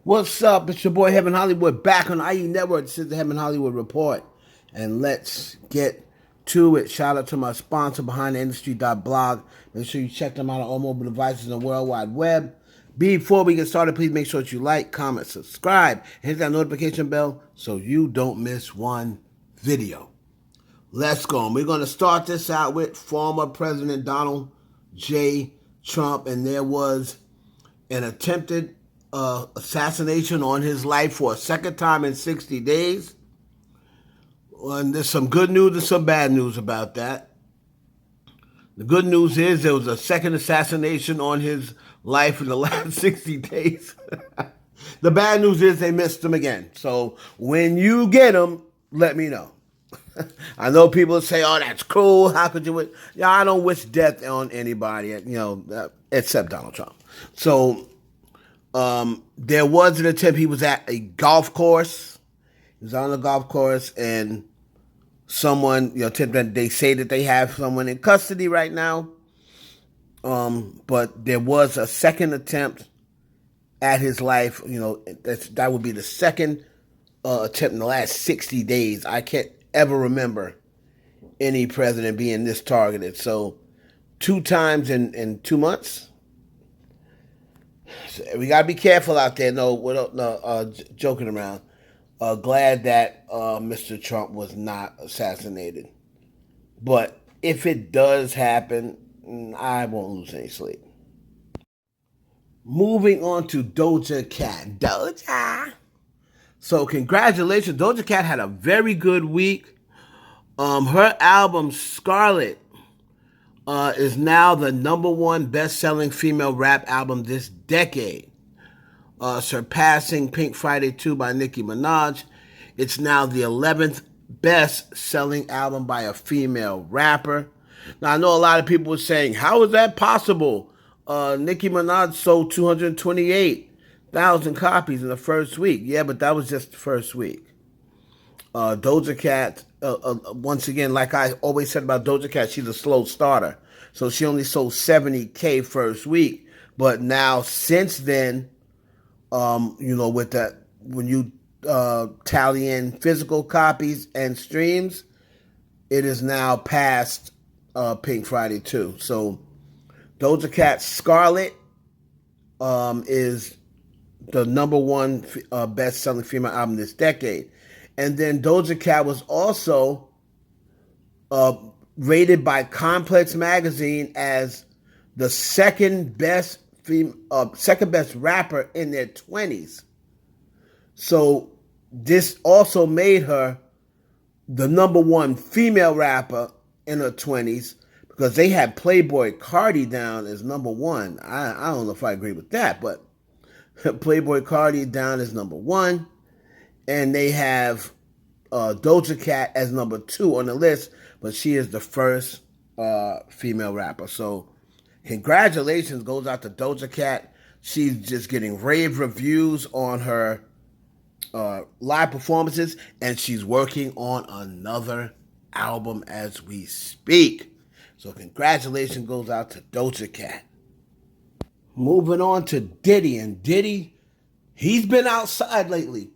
What's up? It's your boy Heaven Hollywood back on IE Network. This is the Heaven Hollywood Report. And let's get to it. Shout out to my sponsor, BehindTheIndustry.blog. Make sure you check them out on all mobile devices on the World Wide Web. Before we get started, please make sure that you like, comment, subscribe, and hit that notification bell so you don't miss one video. Let's go. And we're going to start this out with former President Donald J. Trump. And there was an attempted assassination on his life for a second time in 60 days. And there's some good news and some bad news about that. The good news is there was a second assassination on his life in the last 60 days. The bad news is they missed him again. So when you get him, let me know. I know people say, oh, that's cool. How could you? Yeah, I don't wish death on anybody, except Donald Trump. So there was an attempt. He was at a golf course. He was on a golf course, and someone, attempted. They say that they have someone in custody right now. But there was a second attempt at his life. That would be the second attempt in the last 60 days. I can't ever remember any president being this targeted. So 2 times in 2 months. So we gotta be careful out there. Joking around. Glad that Mr. Trump was not assassinated. But if it does happen, I won't lose any sleep. Moving on to Doja Cat. Doja. So congratulations. Doja Cat had a very good week. Her album Scarlett is now the #1 best-selling female rap album this decade, surpassing Pink Friday 2 by Nicki Minaj. It's now the 11th best-selling album by a female rapper. Now, I know a lot of people were saying, how is that possible? Nicki Minaj sold 228,000 copies in the first week. Yeah, but that was just the first week. Doja Cat, once again, like I always said about Doja Cat, she's a slow starter. So she only sold 70K first week. But now, since then, with that, when you tally in physical copies and streams, it is now past Pink Friday 2. So Doja Cat's Scarlett is the #1 best-selling female album this decade. And then Doja Cat was also rated by Complex Magazine as the second best rapper in their 20s. So this also made her the #1 female rapper in her 20s, because they had Playboy Cardi down as #1. I don't know if I agree with that, but Playboy Cardi down as #1. And they have Doja Cat as #2 on the list, but she is the first female rapper. So congratulations goes out to Doja Cat. She's just getting rave reviews on her live performances, and she's working on another album as we speak. So congratulations goes out to Doja Cat. Moving on to Diddy. And Diddy, he's been outside lately.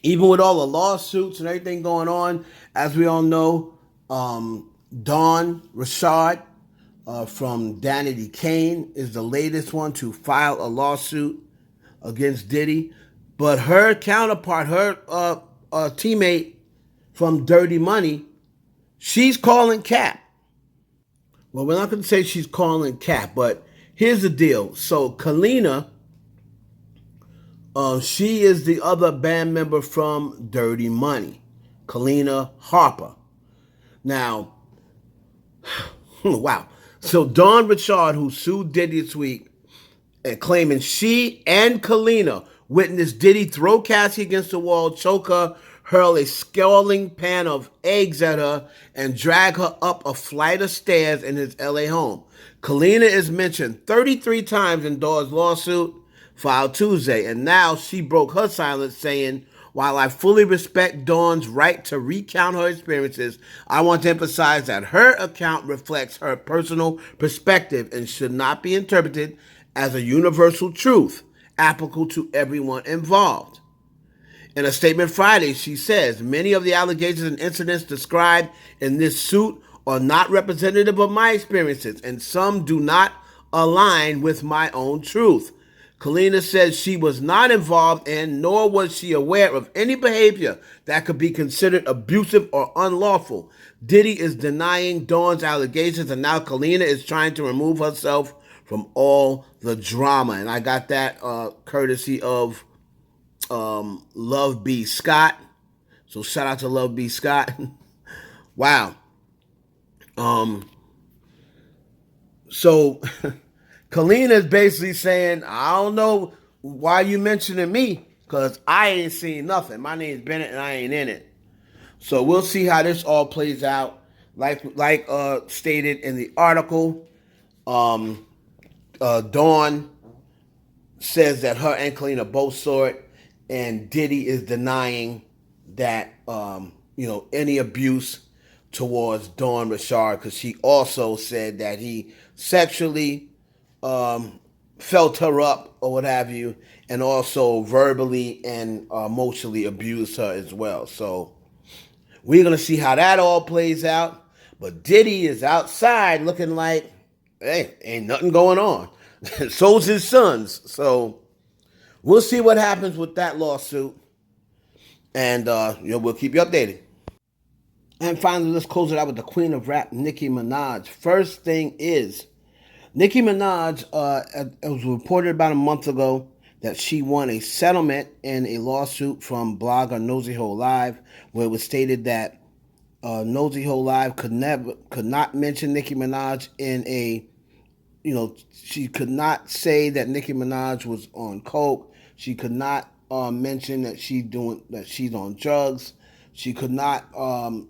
Even with all the lawsuits and everything going on, as we all know, Dawn Richard from Danity Kane is the latest one to file a lawsuit against Diddy. But her counterpart, her teammate from Dirty Money, she's calling cap. Well, we're not going to say she's calling cap, but here's the deal. So Kalina, she is the other band member from Dirty Money, Kalina Harper. Now, wow. So Dawn Richard, who sued Diddy this week, and claiming she and Kalina witnessed Diddy throw Cassie against the wall, choke her, hurl a scalding pan of eggs at her, and drag her up a flight of stairs in his LA home. Kalina is mentioned 33 times in Dawn's lawsuit filed Tuesday, and now she broke her silence, saying, while I fully respect Dawn's right to recount her experiences, I want to emphasize that her account reflects her personal perspective and should not be interpreted as a universal truth. applicable to everyone involved. In a statement Friday, she says, many of the allegations and incidents described in this suit are not representative of my experiences, and some do not align with my own truth. Kalina says she was not involved in, nor was she aware of any behavior that could be considered abusive or unlawful. Diddy is denying Dawn's allegations, and now Kalina is trying to remove herself from all the drama. And I got that courtesy of Love B. Scott. So shout out to Love B. Scott. Wow. So Kalina is basically saying, I don't know why you mentioning me, because I ain't seen nothing. My name's Bennett and I ain't in it. So we'll see how this all plays out. Like stated in the article, Dawn says that her and Kalina both saw it, and Diddy is denying that any abuse towards Dawn Richard, because she also said that he sexually felt her up or what have you, and also verbally and emotionally abused her as well. So we're going to see how that all plays out. But Diddy is outside looking like, hey, ain't nothing going on. So's his sons. So we'll see what happens with that lawsuit. And we'll keep you updated. And finally, let's close it out with the queen of rap, Nicki Minaj. First thing is, Nicki Minaj, it was reported about a month ago that she won a settlement in a lawsuit from blogger Nosey Heaux Live, where it was stated that Nosey Heaux Live could not mention Nicki Minaj in a, she could not say that Nicki Minaj was on coke. She could not mention that she's on drugs. She could not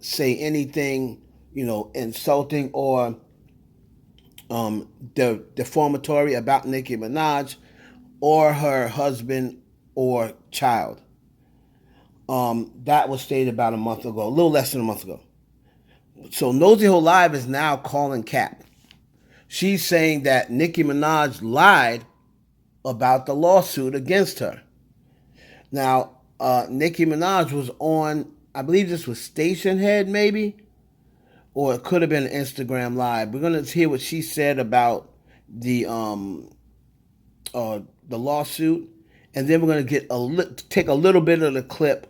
say anything, insulting or defamatory about Nicki Minaj or her husband or child. That was stated about a month ago, a little less than a month ago. So Nosey Heaux Live is now calling cap. She's saying that Nicki Minaj lied about the lawsuit against her. Now, Nicki Minaj was on, I believe this was Station Head maybe, or it could have been Instagram Live. We're going to hear what she said about the lawsuit, and then we're going to take a little bit of the clip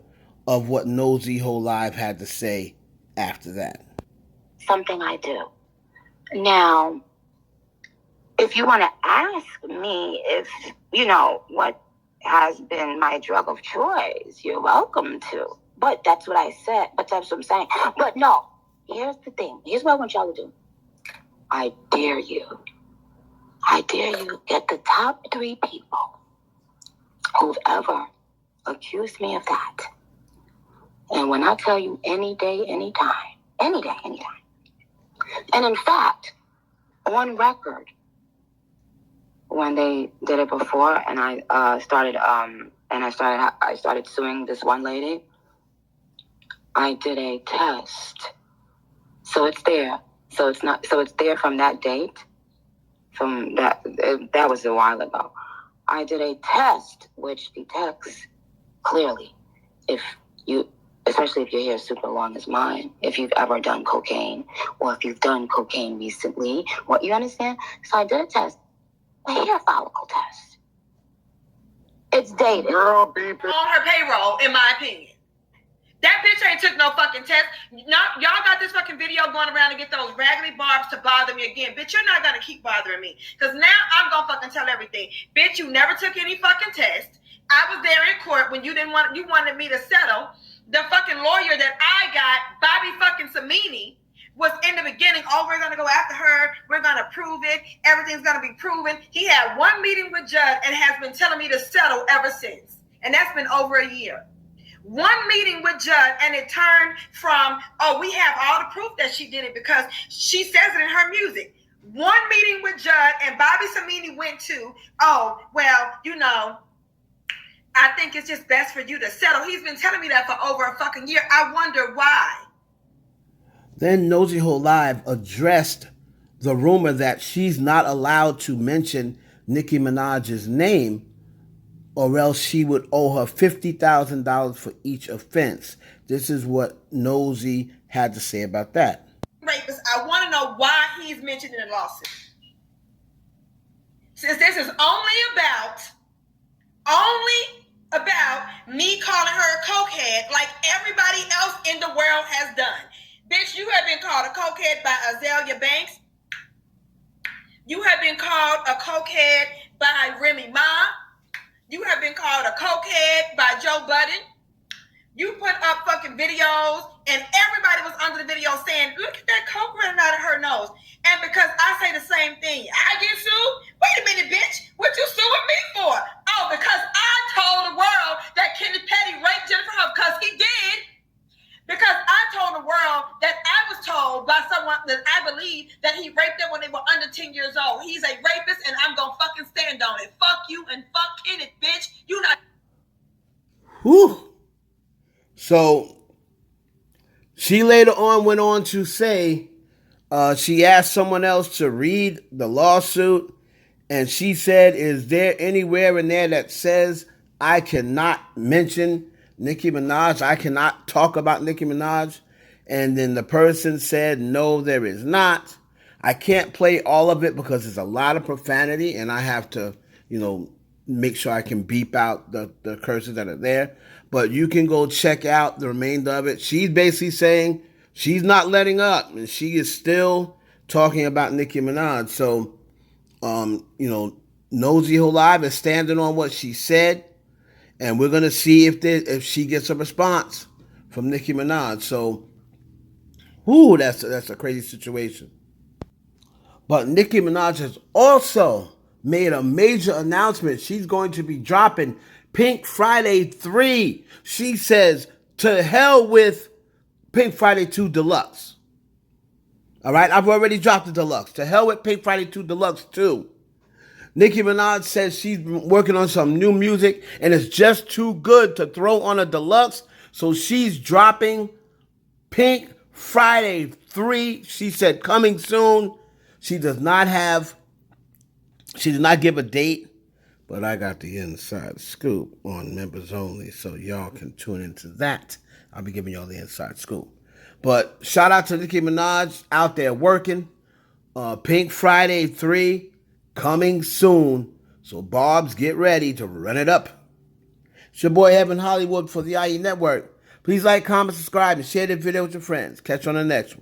of what Nosey Heaux Live had to say after that. Something I do. Now, if you want to ask me if, what has been my drug of choice, you're welcome to. But that's what I said. But that's what I'm saying. But no, here's the thing. Here's what I want y'all to do. I dare you. Get the top 3 people who've ever accused me of that. And when I tell you any day, anytime. And in fact, on record, when they did it before, and I started suing this one lady, I did a test. So it's there. So it's there from that date. From that was a while ago. I did a test which detects clearly especially if your hair is super long as mine, if you've ever done cocaine, or if you've done cocaine recently, you understand? So I did a test, a hair follicle test. It's dated. Girl, baby. On her payroll, in my opinion. That bitch ain't took no fucking test. Y'all got this fucking video going around to get those raggedy barbs to bother me again. Bitch, you're not gonna keep bothering me. Because now I'm gonna fucking tell everything. Bitch, you never took any fucking test. I was there in court when you wanted me to settle. The fucking lawyer that I got, Bobby fucking Samini, was in the beginning, we're going to go after her. We're going to prove it. Everything's going to be proven. He had one meeting with Judge and has been telling me to settle ever since. And that's been over a year. One meeting with Judge, and it turned from, we have all the proof that she did it because she says it in her music. One meeting with Judge and Bobby Samini went to, I think it's just best for you to settle. He's been telling me that for over a fucking year. I wonder why. Then Nosey Heaux Live addressed the rumor that she's not allowed to mention Nicki Minaj's name or else she would owe her $50,000 for each offense. This is what Nosey had to say about that. Rapist, I want to know why he's mentioned in the lawsuit. Since this is only about me calling her a cokehead like everybody else in the world has done. Bitch, you have been called a cokehead by Azalea Banks. You have been called a cokehead by Remy Ma. You have been called a cokehead by Joe Budden. You put up fucking videos and everybody was under the video saying, look at that coke running out of her nose. And because I say the same thing, I get sued? Wait a minute, bitch. What you suing me for? Oh, because I told the world that Kenneth Petty raped Jennifer Huff, because he did. Because I told the world that I was told by someone that I believe that he raped them when they were under 10 years old. He's a rapist and I'm going to fucking stand on it. Fuck you and fuck Kenneth, bitch. You not. Whew. So she later on went on to say, she asked someone else to read the lawsuit, and she said, is there anywhere in there that says I cannot mention Nicki Minaj? I cannot talk about Nicki Minaj? And then the person said, no, there is not. I can't play all of it because there's a lot of profanity, and I have to, make sure I can beep out the curses that are there. But you can go check out the remainder of it. She's basically saying she's not letting up, and she is still talking about Nicki Minaj. So, Nosey Heaux Live is standing on what she said, and we're gonna see if she gets a response from Nicki Minaj. So, that's a crazy situation. But Nicki Minaj has also made a major announcement. She's going to be dropping Pink Friday 3. She says, to hell with Pink Friday 2 Deluxe. All right, I've already dropped the Deluxe. To hell with Pink Friday 2 Deluxe 2. Nicki Minaj says she's working on some new music and it's just too good to throw on a Deluxe. So she's dropping Pink Friday 3. She said coming soon. She did not give a date. But I got the inside scoop on members only, so y'all can tune into that. I'll be giving y'all the inside scoop. But shout out to Nicki Minaj out there working. Pink Friday 3 coming soon. So Barbs, get ready to run it up. It's your boy Evan Hollywood for the IE Network. Please like, comment, subscribe, and share this video with your friends. Catch you on the next one.